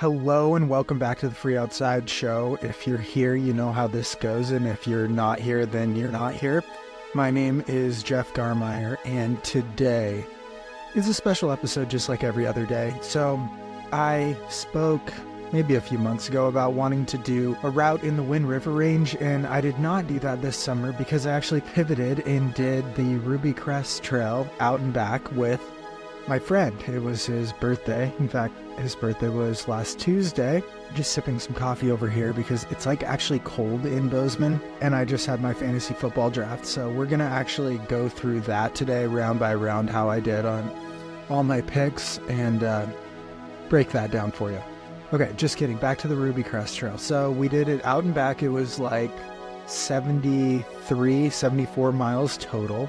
Hello and welcome back to the Free Outside Show. If you're here, you know how this goes, and if you're not here, then you're not here. My name is Jeff Garmeyer, and today is a special episode just like every other day. So I spoke maybe a few months ago about wanting to do a route in the Wind River Range, and I did not do that this summer because I actually pivoted and did the Ruby Crest Trail out and back with my friend. It was his birthday. In fact, his birthday was last Tuesday. Just sipping some coffee over here because it's like actually cold in Bozeman, and I just had my fantasy football draft. So we're going to actually go through that today, round by round, how I did on all my picks, and break that down for you. Okay, just kidding. Back to the Ruby Crest Trail. So we did it out and back. It was like 74 miles total.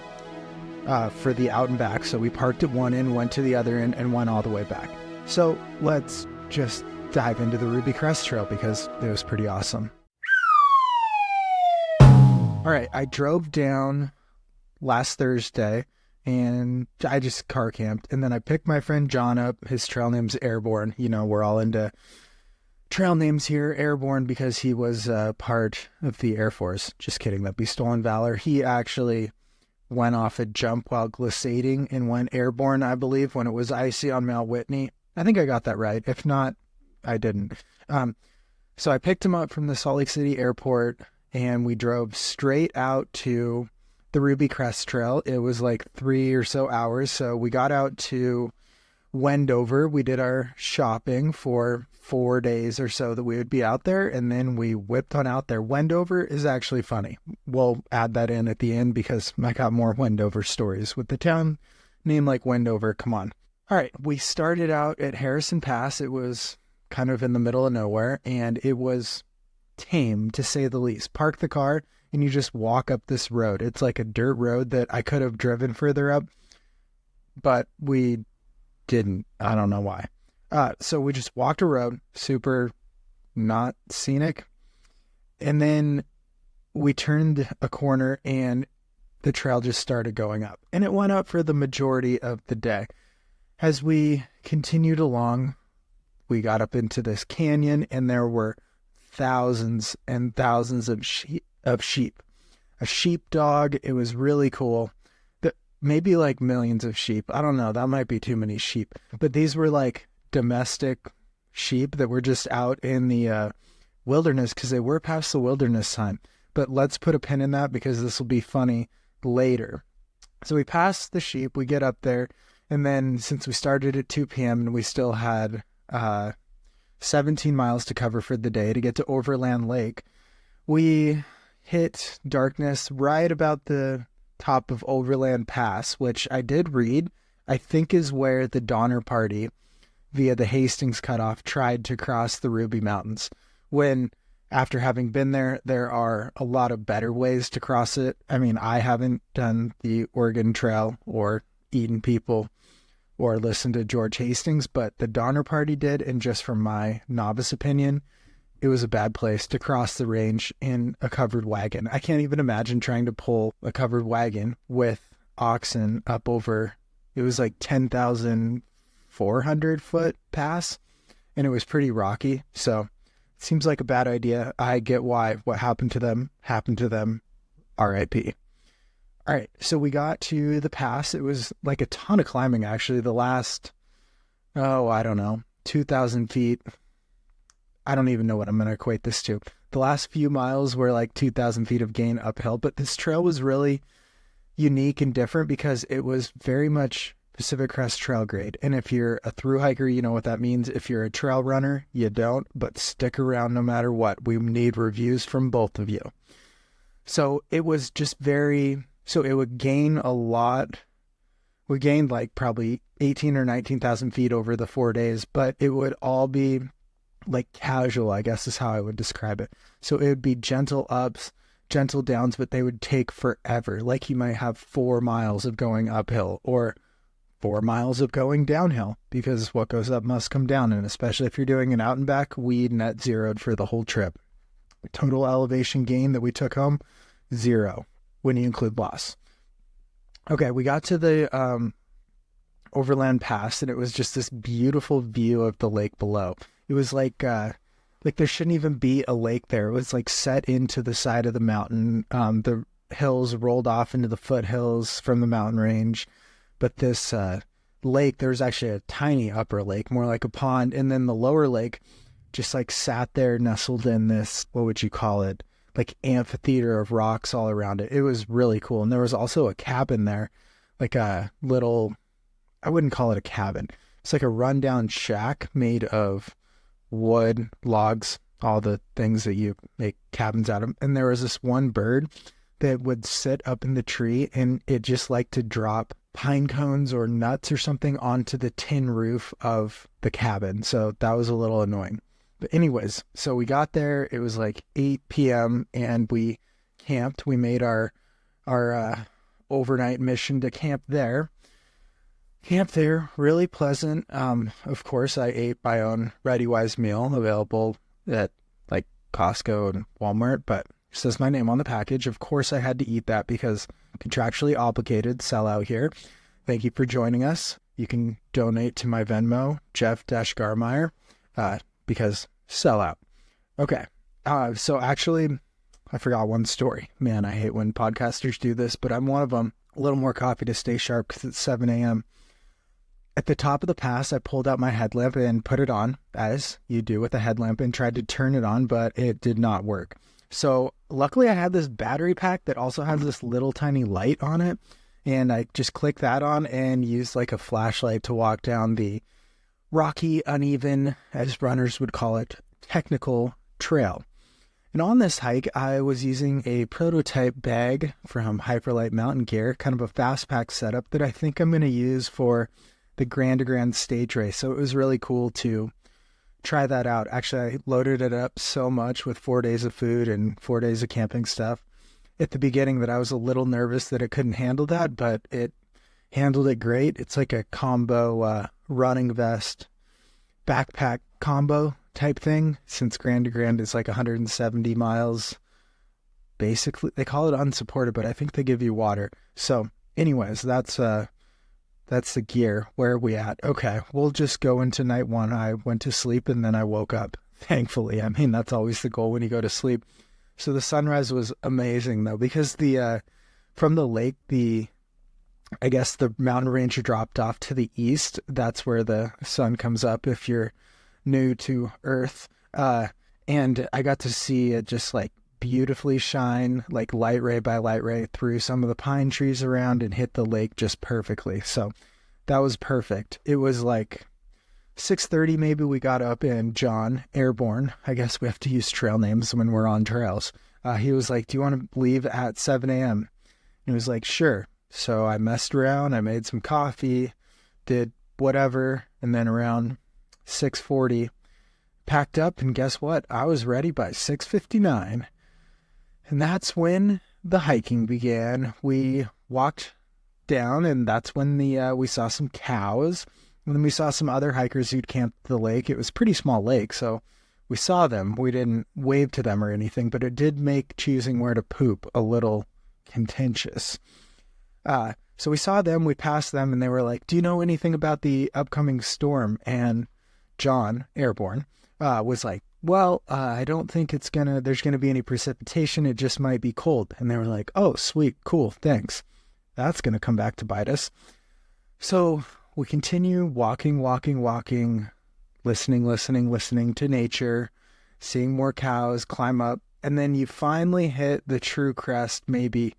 For the out and back. So we parked at one end, went to the other end, and went all the way back. So let's just dive into the Ruby Crest Trail because it was pretty awesome. All right, I drove down last Thursday and I just car camped, and then I picked my friend John up. His trail name's Airborne. You know, we're all into trail names here. Airborne because he was part of the Air Force. Just kidding, that'd be stolen valor. He actually went off a jump while glissading and went airborne, I believe, when it was icy on Mount Whitney. I think I got that right. If not, I didn't. So I picked him up from the Salt Lake City airport, and we drove straight out to the Ruby Crest Trail. It was like 3 or so hours. So we got out to Wendover. We did our shopping for 4 days or so that we would be out there, and then we whipped on out there. Wendover is actually funny. We'll add that in at the end because I got more Wendover stories with the town name like Wendover. Come on. All right, we started out at Harrison Pass. It was kind of in the middle of nowhere, and it was tame to say the least. Park the car and you just walk up this road. It's like a dirt road that I could have driven further up, but we didn't. I don't know why. So we just walked a road, super not scenic. And then we turned a corner and the trail just started going up. And it went up for the majority of the day. As we continued along, we got up into this canyon, and there were thousands and thousands of sheep. A sheepdog. It was really cool. Maybe like millions of sheep. I don't know. That might be too many sheep. But these were like domestic sheep that were just out in the wilderness because they were past the wilderness time. But let's put a pin in that because this will be funny later. So we passed the sheep, we get up there, and then since we started at 2 p.m. and we still had 17 miles to cover for the day to get to Overland Lake, we hit darkness right about the top of Overland Pass, which I did read, I think is where the Donner Party via the Hastings cutoff tried to cross the Ruby Mountains, when after having been there, there are a lot of better ways to cross it. I mean, I haven't done the Oregon Trail or eaten people or listened to George Hastings, but the Donner Party did, and just from my novice opinion, it was a bad place to cross the range in a covered wagon. I can't even imagine trying to pull a covered wagon with oxen up over, it was like 10,400 foot pass, and it was pretty rocky. So it seems like a bad idea. I get why. What happened to them happened to them. R.I.P. All right, so we got to the pass. It was like a ton of climbing, actually. The last, I don't know, 2,000 feet. I don't even know what I'm going to equate this to. The last few miles were like 2,000 feet of gain uphill, but this trail was really unique and different because it was very much Pacific Crest Trail grade. And if you're a thru hiker, you know what that means. If you're a trail runner, you don't, but stick around no matter what. We need reviews from both of you. So it was just so it would gain a lot. We gained like probably 18 or 19,000 feet over the 4 days, but it would all be like casual, I guess is how I would describe it. So it would be gentle ups, gentle downs, but they would take forever. Like you might have 4 miles of going uphill or 4 miles of going downhill, because what goes up must come down. And especially if you're doing an out and back, we net zeroed for the whole trip. Total elevation gain that we took home, 0 when you include loss. Okay, we got to the Overland Pass, and it was just this beautiful view of the lake below. It It was like there shouldn't even be a lake there. It was like set into the side of the mountain. The hills rolled off into the foothills from the mountain range. But this lake, there was actually a tiny upper lake, more like a pond. And then the lower lake just like sat there nestled in this, what would you call it? Like amphitheater of rocks all around it. It was really cool. And there was also a cabin there, like a little, I wouldn't call it a cabin. It's like a rundown shack made of wood, logs, all the things that you make cabins out of. And there was this one bird that would sit up in the tree, and it just liked to drop pine cones or nuts or something onto the tin roof of the cabin. So that was a little annoying. But anyways, so we got there. It was like 8 p.m. and we camped. We made our overnight mission to camp there. Camped there, really pleasant. Of course, I ate my own ReadyWise meal available at like Costco and Walmart, but it says my name on the package. Of course, I had to eat that because contractually obligated, sell out here. Thank you for joining us. You can donate to my Venmo, Jeff-Garmeyer, because sell out. Okay. So actually, I forgot one story. Man, I hate when podcasters do this, but I'm one of them. A little more coffee to stay sharp because it's 7 a.m. At the top of the pass, I pulled out my headlamp and put it on, as you do with a headlamp, and tried to turn it on, but it did not work. So luckily I had this battery pack that also has this little tiny light on it, and I just clicked that on and used like a flashlight to walk down the rocky, uneven, as runners would call it, technical trail. And on this hike, I was using a prototype bag from Hyperlight Mountain Gear, kind of a fast pack setup that I think I'm going to use for the Grand to Grand stage race. So it was really cool to try that out. Actually, I loaded it up so much with 4 days of food and 4 days of camping stuff at the beginning that I was a little nervous that it couldn't handle that, but it handled it great. It's like a combo running vest backpack combo type thing, since Grand to Grand is like 170 miles. Basically, they call it unsupported, but I think they give you water. So anyways, that's the gear. Where are we at? Okay, we'll just go into night one. I went to sleep and then I woke up. Thankfully. I mean, that's always the goal when you go to sleep. So the sunrise was amazing though, because from the lake, I guess the mountain range dropped off to the east. That's where the sun comes up if you're new to Earth. And I got to see it just like beautifully shine, like light ray by light ray, through some of the pine trees around and hit the lake just perfectly. So that was perfect. It was like 6:30 maybe we got up, and John, Airborne, I guess we have to use trail names when we're on trails. He was like, do you want to leave at 7 a.m.? And he was like, sure. So I messed around, I made some coffee, did whatever, and then around 6:40 packed up, and guess what? I was ready by 6:59. And that's when the hiking began. We walked down, and that's when we saw some cows. And then we saw some other hikers who'd camped at the lake. It was a pretty small lake, so we saw them. We didn't wave to them or anything, but it did make choosing where to poop a little contentious. So we saw them, we passed them, and they were like, do you know anything about the upcoming storm? And John, Airborne, was like, well, I don't think there's going to be any precipitation. It just might be cold. And they were like, oh, sweet, cool, thanks. That's going to come back to bite us. So we continue walking, listening to nature, seeing more cows, climb up. And then you finally hit the true crest, maybe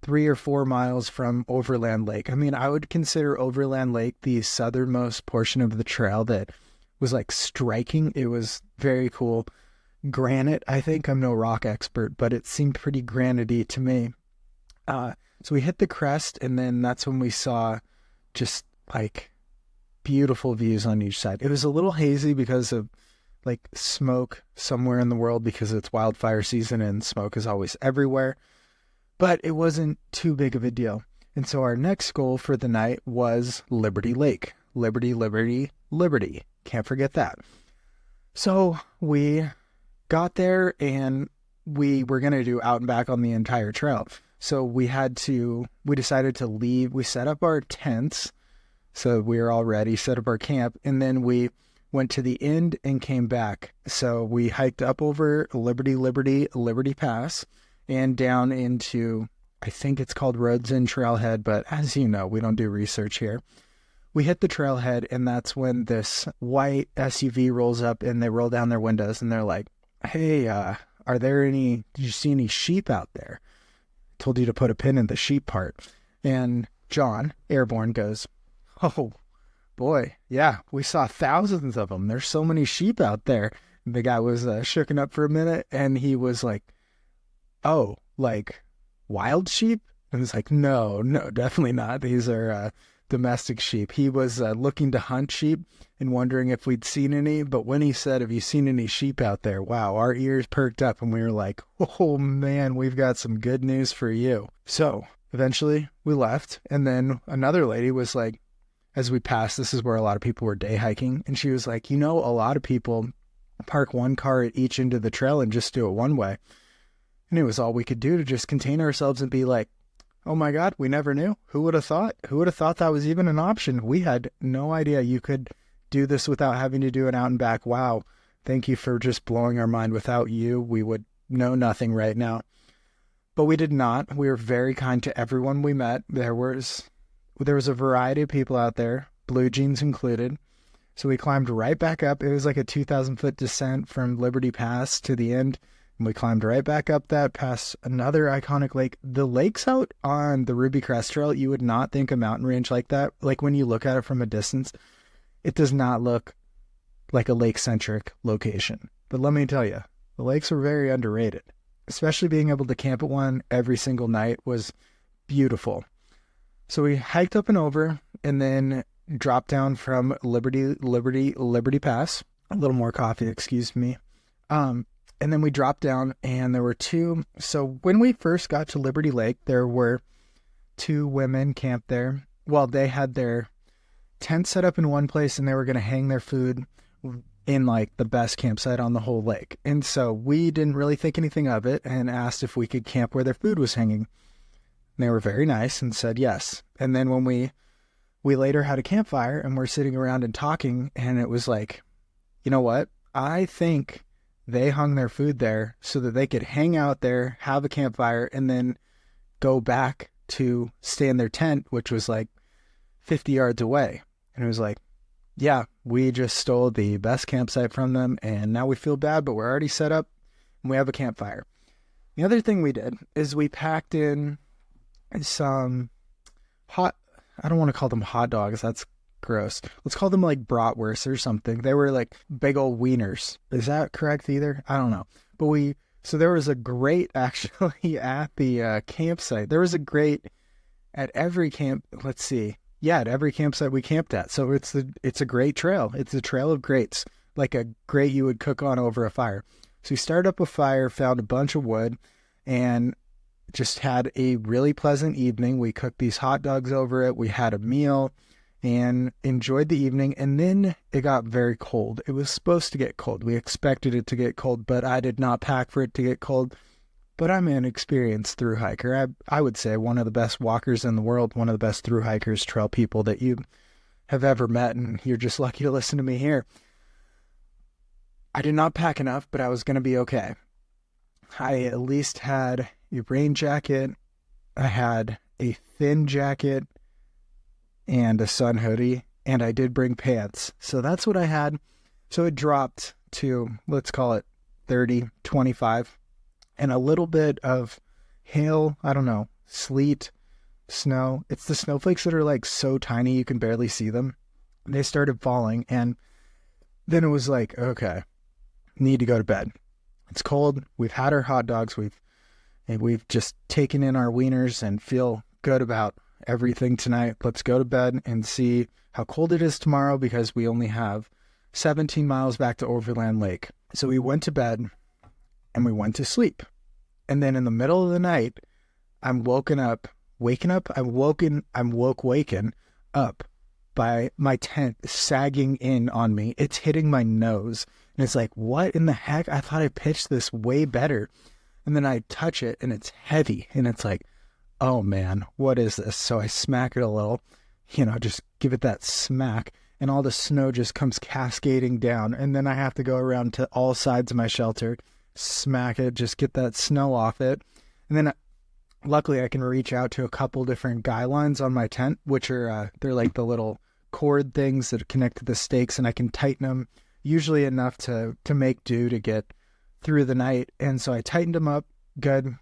3 or 4 miles from Overland Lake. I mean, I would consider Overland Lake the southernmost portion of the trail that was like striking. It was very cool. Granite, I think. I'm no rock expert, but it seemed pretty granity to me. So we hit the crest, and then that's when we saw just like beautiful views on each side. It was a little hazy because of like smoke somewhere in the world, because it's wildfire season and smoke is always everywhere, but it wasn't too big of a deal. And so our next goal for the night was Liberty Lake. Liberty. Can't forget that. So we got there, and we were going to do out and back on the entire trail. So we decided to leave. We set up our tents. So we were all ready, set up our camp. And then we went to the end and came back. So we hiked up over Liberty Pass and down into, I think it's called Roads End Trailhead, but as you know, we don't do research here. We hit the trailhead, and that's when this white SUV rolls up, and they roll down their windows, and they're like, hey, did you see any sheep out there? Told you to put a pin in the sheep part. And John, Airborne, goes, oh, boy, yeah, we saw thousands of them. There's so many sheep out there. And the guy was shooken up for a minute, and he was like, oh, like wild sheep? And it's like, no, definitely not. These are domestic sheep. He was looking to hunt sheep and wondering if we'd seen any, but when he said, have you seen any sheep out there? Wow, our ears perked up, and we were like, oh man, we've got some good news for you. So eventually we left, and then another lady was like, as we passed, this is where a lot of people were day hiking, and she was like, a lot of people park one car at each end of the trail and just do it one way. And it was all we could do to just contain ourselves and be like, oh my God, we never knew. Who would have thought? Who would have thought that was even an option? We had no idea you could do this without having to do an out and back. Wow. Thank you for just blowing our mind. Without you, we would know nothing right now. But we did not. We were very kind to everyone we met. There was a variety of people out there, blue jeans included. So we climbed right back up. It was like a 2,000-foot descent from Liberty Pass to the end. And we climbed right back up that past another iconic lake. The lakes out on the Ruby Crest Trail, you would not think a mountain range like that. Like when you look at it from a distance, it does not look like a lake-centric location. But let me tell you, the lakes are very underrated. Especially being able to camp at one every single night was beautiful. So we hiked up and over and then dropped down from Liberty Pass. A little more coffee, excuse me. And then we dropped down, and there were two. So when we first got to Liberty Lake, there were two women camped there. Well, they had their tent set up in one place, and they were going to hang their food in like the best campsite on the whole lake. And so we didn't really think anything of it and asked if we could camp where their food was hanging. And they were very nice and said yes. And then when we later had a campfire and we're sitting around and talking, and it was like, you know what? I think they hung their food there so that they could hang out there, have a campfire, and then go back to stay in their tent, which was like 50 yards away. And it was like, yeah, we just stole the best campsite from them, and now we feel bad, but we're already set up, and we have a campfire. The other thing we did is we packed in some I don't want to call them hot dogs. That's gross. Let's call them like bratwursts or something. They were like big old wieners. Is that correct either? I don't know. But so there was a grate actually at the campsite. There was a grate at every camp. Let's see. Yeah, at every campsite we camped at. So it's a grate trail. It's a trail of grates, like a grate you would cook on over a fire. So we started up a fire, found a bunch of wood, and just had a really pleasant evening. We cooked these hot dogs over it. We had a meal and enjoyed the evening. And then it got very cold. It was supposed to get cold. We expected it to get cold, but I did not pack for it to get cold. But I'm an experienced thru hiker. I would say one of the best walkers in the world, one of the best thru hikers, trail people that you have ever met. And you're just lucky to listen to me here. I did not pack enough, but I was going to be okay. I at least had a rain jacket. I had a thin jacket and a sun hoodie, and I did bring pants. So that's what I had. So it dropped to, let's call it 30, 25, and a little bit of hail, I don't know, sleet, snow. It's the snowflakes that are like so tiny you can barely see them. They started falling, and then it was like, okay, need to go to bed. It's cold. We've had our hot dogs. We've just taken in our wieners and feel good about everything tonight. Let's go to bed and see how cold it is tomorrow, because we only have 17 miles back to Overland Lake. So we went to bed and we went to sleep. And then in the middle of the night, I'm waken up by my tent sagging in on me. It's hitting my nose. And it's like, what in the heck? I thought I pitched this way better. And then I touch it and it's heavy. And it's like, oh man, what is this? So I smack it a little, just give it that smack. and all the snow just comes cascading down. And then I have to go around to all sides of my shelter, smack it, just get that snow off it. And then luckily I can reach out to a couple different guy lines on my tent, which are, they're like the little cord things that connect to the stakes, and I can tighten them usually enough to make do to get through the night. And so I tightened them up good. And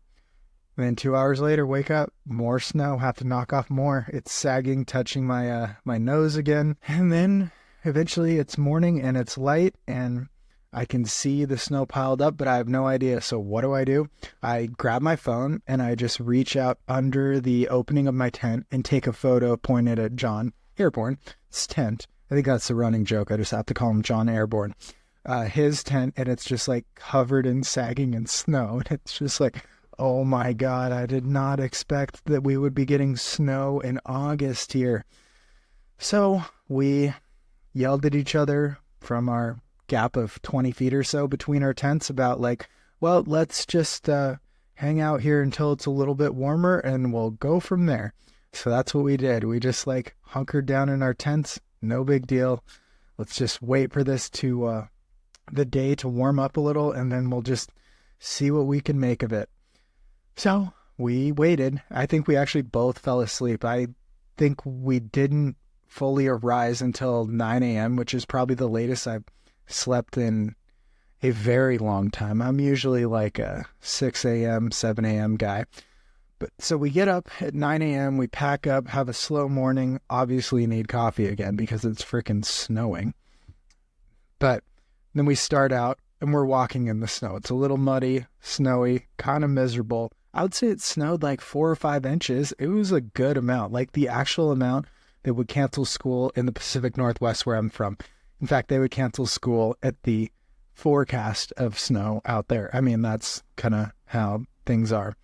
then 2 hours later, wake up, more snow, have to knock off more. It's sagging, touching my my nose again. And then eventually it's morning and it's light and I can see the snow piled up, but I have no idea. So what do? I grab my phone and I just reach out under the opening of my tent and take a photo pointed at John Airborne's tent. I think that's the running joke. I just have to call him John Airborne. His tent, and it's just like covered in sagging and snow. And it's just like, oh my God, I did not expect that we would be getting snow in August here. So we yelled at each other from our gap of 20 feet or so between our tents about like, well, let's just hang out here until it's a little bit warmer and we'll go from there. So that's what we did. We just like hunkered down in our tents. No big deal. Let's just wait for this to the day to warm up a little, and then we'll just see what we can make of it. So we waited. I think we actually both fell asleep. I think we didn't fully arise until 9 a.m., which is probably the latest I've slept in a very long time. I'm usually like a 6 a.m., 7 a.m. guy. But so we get up at 9 a.m., we pack up, have a slow morning, obviously need coffee again because it's freaking snowing. But then we start out and we're walking in the snow. It's a little muddy, snowy, kind of miserable. I would say it snowed like 4 or 5 inches. It was a good amount, like the actual amount that would cancel school in the Pacific Northwest where I'm from. In fact, they would cancel school at the forecast of snow out there. I mean, that's kind of how things are.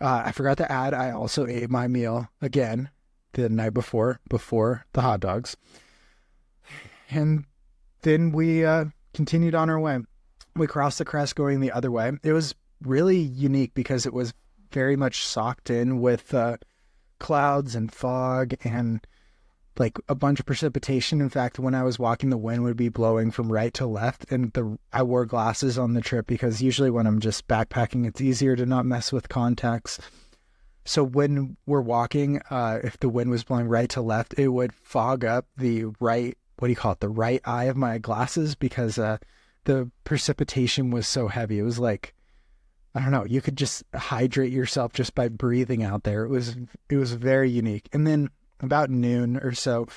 I forgot to add, I also ate my meal again the night before the hot dogs. And then we continued on our way. We crossed the crest going the other way. It was really unique because it was very much socked in with clouds and fog and like a bunch of precipitation. In fact, when I was walking, the wind would be blowing from right to left, and I wore glasses on the trip because usually when I'm just backpacking, it's easier to not mess with contacts. So when we're walking, if the wind was blowing right to left, it would fog up the right, the right eye of my glasses because the precipitation was so heavy. It was like, I don't know, you could just hydrate yourself just by breathing out there. It was very unique. And then about noon or so,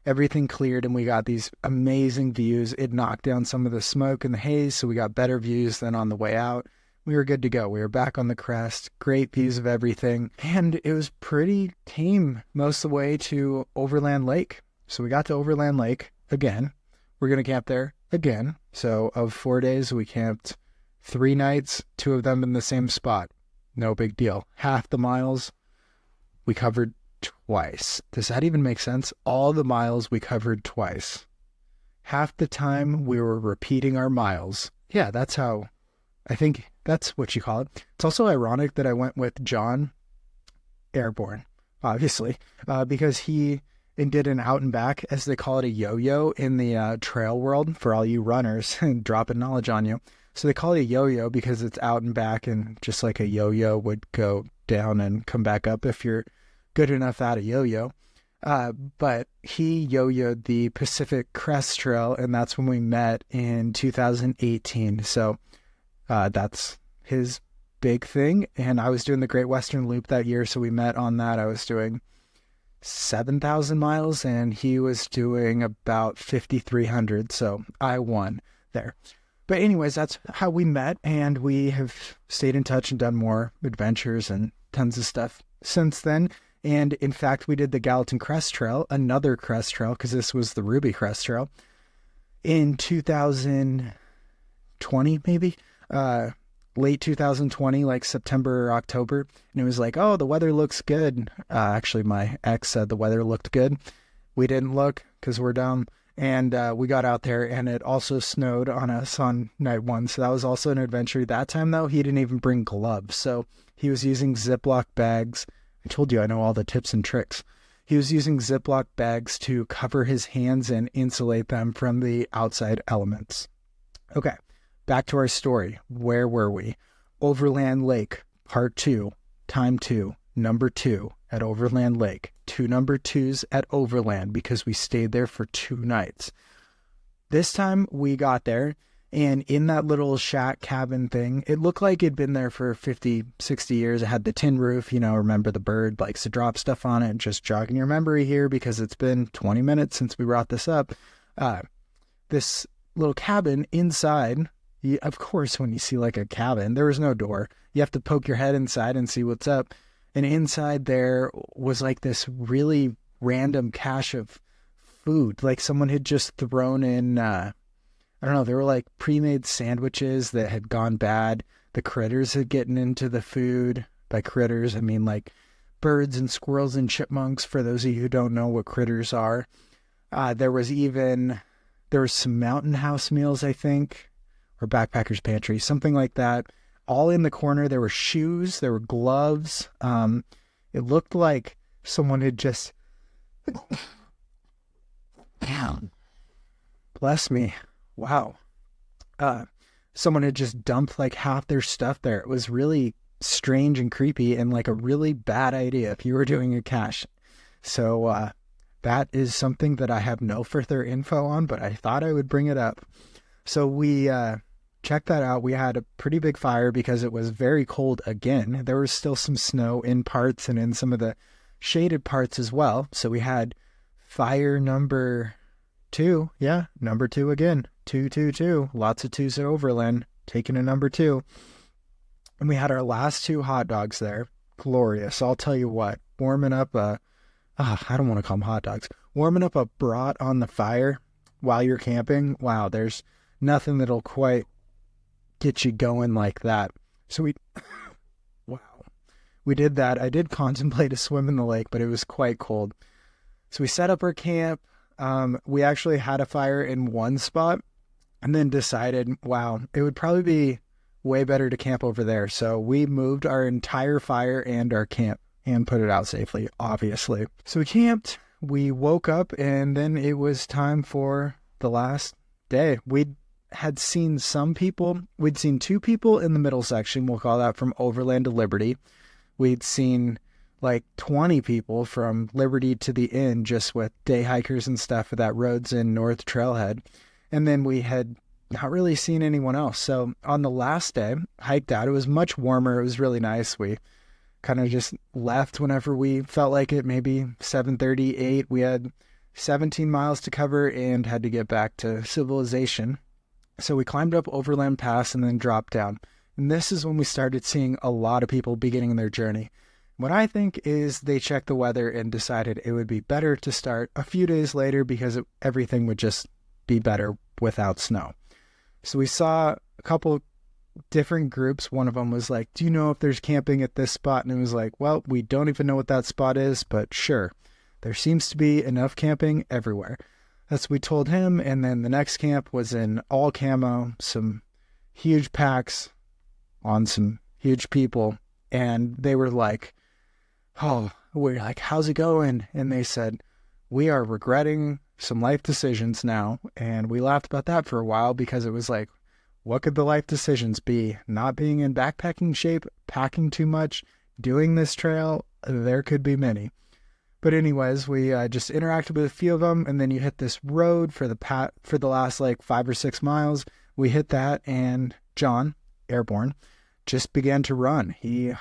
everything cleared and we got these amazing views. It knocked down some of the smoke and the haze, so we got better views than on the way out. We were good to go. We were back on the crest, great views of everything, and it was pretty tame most of the way to Overland Lake. So we got to Overland Lake again. We're going to camp there again. So of 4 days, we camped 3 nights, 2 of them in the same spot. No big deal. Half the miles we covered twice. Does that even make sense? All the miles we covered twice. Half the time we were repeating our miles. Yeah, that's how, I think that's what you call it. It's also ironic that I went with John Airborne, obviously, because he did an out and back, as they call it, a yo-yo in the trail world for all you runners, and dropping knowledge on you. So they call it a yo-yo because it's out and back, and just like a yo-yo would go down and come back up if you're good enough at a yo-yo. But he yo-yoed the Pacific Crest Trail, and that's when we met in 2018. So that's his big thing. And I was doing the Great Western Loop that year, so we met on that. I was doing 7,000 miles, and he was doing about 5,300. So I won there. But anyways, that's how we met, and we have stayed in touch and done more adventures and tons of stuff since then. And in fact, we did the Gallatin Crest Trail, another crest trail, because this was the Ruby Crest Trail, in 2020, maybe, late 2020, like September or October. And it was like, oh, the weather looks good. Actually, my ex said the weather looked good. We didn't look because we're dumb. And we got out there, and it also snowed on us on night 1. So that was also an adventure. That time, though, he didn't even bring gloves. So he was using Ziploc bags. I told you I know all the tips and tricks. He was using Ziploc bags to cover his hands and insulate them from the outside elements. Okay, back to our story. Where were we? Overland Lake, part 2, time 2, number 2 at Overland Lake. 2 number 2s at Overland because we stayed there for 2 nights. This time we got there, and in that little shack cabin thing, it looked like it'd been there for 50, 60 years. It had the tin roof, remember the bird likes to drop stuff on it. Just jogging your memory here because it's been 20 minutes since we brought this up. This little cabin inside, of course, when you see like a cabin, there was no door. You have to poke your head inside and see what's up. And inside there was like this really random cache of food. Like someone had just thrown in, I don't know, there were like pre-made sandwiches that had gone bad. The critters had gotten into the food. By critters, I mean like birds and squirrels and chipmunks, for those of you who don't know what critters are. There was some Mountain House meals, I think, or Backpacker's Pantry, something like that. All in the corner. There were shoes, there were gloves. It looked like someone had just... Bless me. Wow. Someone had just dumped like half their stuff there. It was really strange and creepy and like a really bad idea if you were doing a cache. So that is something that I have no further info on, but I thought I would bring it up. So we checked that out. We had a pretty big fire because it was very cold again. There was still some snow in parts and in some of the shaded parts as well. So we had fire number 2. Yeah, number 2 again. 222. Lots of 2s at Overland. Taking a number 2. And we had our last 2 hot dogs there. Glorious. I'll tell you what. Warming up I don't want to call them hot dogs. Warming up a brat on the fire while you're camping. Wow, there's nothing that'll quite get you going like that. So we did that. I did contemplate a swim in the lake, but it was quite cold. So we set up our camp. We actually had a fire in one spot and then decided, wow, it would probably be way better to camp over there. So we moved our entire fire and our camp and put it out safely, obviously. So we camped, we woke up, and then it was time for the last day. We had seen some people. We'd seen 2 people in the middle section. We'll call that from Overland to Liberty. We'd seen like 20 people from Liberty to the inn, just with day hikers and stuff for that roads in North Trailhead. And then we had not really seen anyone else. So on the last day, hiked out. It was much warmer. It was really nice. We kind of just left whenever we felt like it, maybe 7:30, 8. We had 17 miles to cover and had to get back to civilization. So we climbed up Overland Pass and then dropped down. And this is when we started seeing a lot of people beginning their journey. What I think is they checked the weather and decided it would be better to start a few days later because everything would just be better without snow. So we saw a couple different groups. One of them was like, do you know if there's camping at this spot? And it was like, well, we don't even know what that spot is, but sure, there seems to be enough camping everywhere. That's what we told him. And then the next camp was in all camo, some huge packs on some huge people. And they were like, oh, we're like, how's it going? And they said, we are regretting some life decisions now. And we laughed about that for a while because it was like, what could the life decisions be? Not being in backpacking shape, packing too much, doing this trail? There could be many. But anyways, we just interacted with a few of them, and then you hit this road for the last like 5 or 6 miles. We hit that, and John, Airborne, just began to run.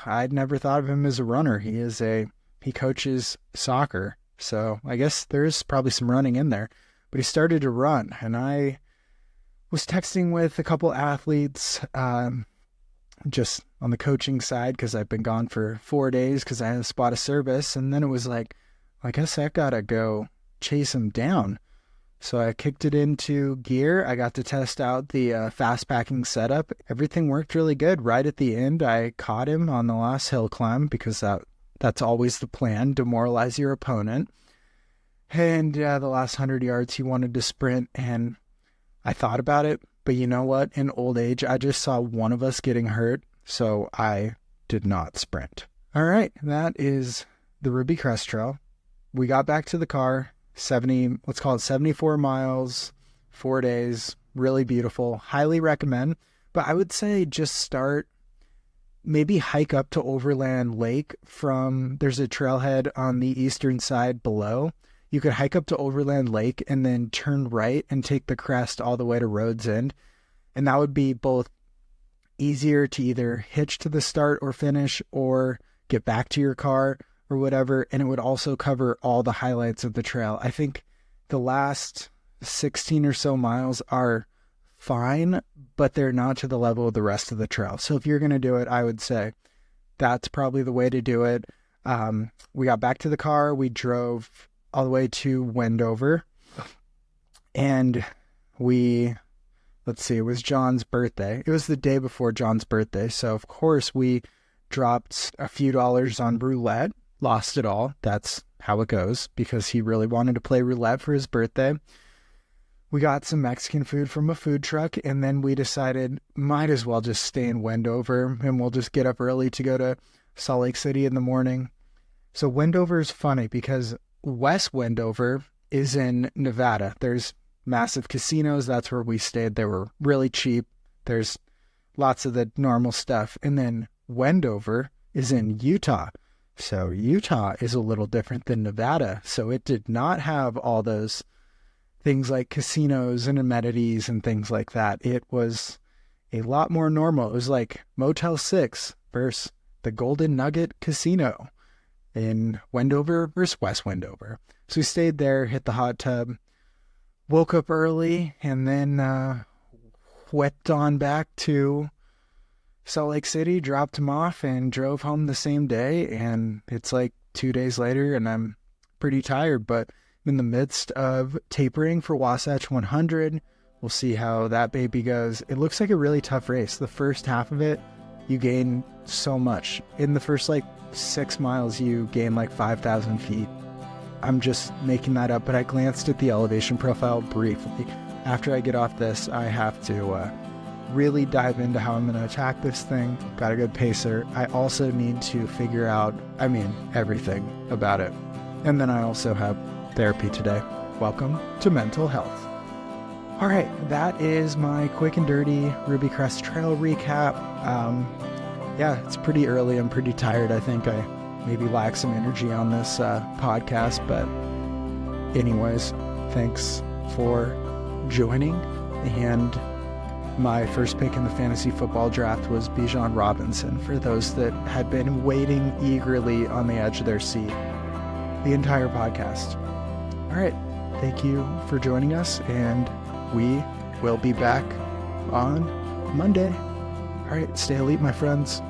I'd never thought of him as a runner. He coaches soccer, so I guess there's probably some running in there. But he started to run, and I was texting with a couple athletes, just on the coaching side, because I've been gone for 4 days because I had a spot of service, and then it was like, I guess I gotta go chase him down. So I kicked it into gear. I got to test out the fast packing setup. Everything worked really good. Right at the end, I caught him on the last hill climb because that's always the plan, demoralize your opponent. And the last 100 yards, he wanted to sprint, and I thought about it. But you know what? In old age, I just saw one of us getting hurt, so I did not sprint. All right, that is the Ruby Crest Trail. we got back to the car, let's call it 74 miles, 4 days, really beautiful. Highly recommend. But I would say just maybe hike up to Overland Lake there's a trailhead on the eastern side below. You could hike up to Overland Lake and then turn right and take the crest all the way to Road's End. And that would be both easier to either hitch to the start or finish or get back to your car or whatever. And it would also cover all the highlights of the trail. I think the last 16 or so miles are fine, but they're not to the level of the rest of the trail. So if you're going to do it, I would say that's probably the way to do it. We got back to the car. We drove all the way to Wendover, and it was John's birthday. It was the day before John's birthday. So of course we dropped a few dollars on roulette, lost it all. That's how it goes because he really wanted to play roulette for his birthday. We got some Mexican food from a food truck, and then we decided might as well just stay in Wendover, and we'll just get up early to go to Salt Lake City in the morning. So Wendover is funny because West Wendover is in Nevada. There's massive casinos. That's where we stayed. They were really cheap. There's lots of the normal stuff. And then Wendover is in Utah. So Utah is a little different than Nevada. So it did not have all those things like casinos and amenities and things like that. It was a lot more normal. It was like Motel 6 versus the Golden Nugget Casino in Wendover versus West Wendover. So we stayed there, hit the hot tub, woke up early, and then whipped on back to Salt Lake City, dropped him off, and drove home the same day. And it's like 2 days later, and I'm pretty tired, but I'm in the midst of tapering for Wasatch 100. We'll see how that baby goes. It looks like a really tough race. The first half of it, you gain so much. In the first 6 miles, you gain 5,000 feet. I'm just making that up, but I glanced at the elevation profile briefly. After I get off this, I have to really dive into how I'm going to attack this thing. Got a good pacer. I also need to figure out, everything about it. And then I also have therapy today. Welcome to Mental Health. All right, that is my quick and dirty Ruby Crest Trail recap. It's pretty early. I'm pretty tired. I think I maybe lack some energy on this podcast. But anyways, thanks for joining. And my first pick in the fantasy football draft was Bijan Robinson, for those that had been waiting eagerly on the edge of their seat the entire podcast. All right, thank you for joining us, and we will be back on Monday. All right, stay elite, my friends.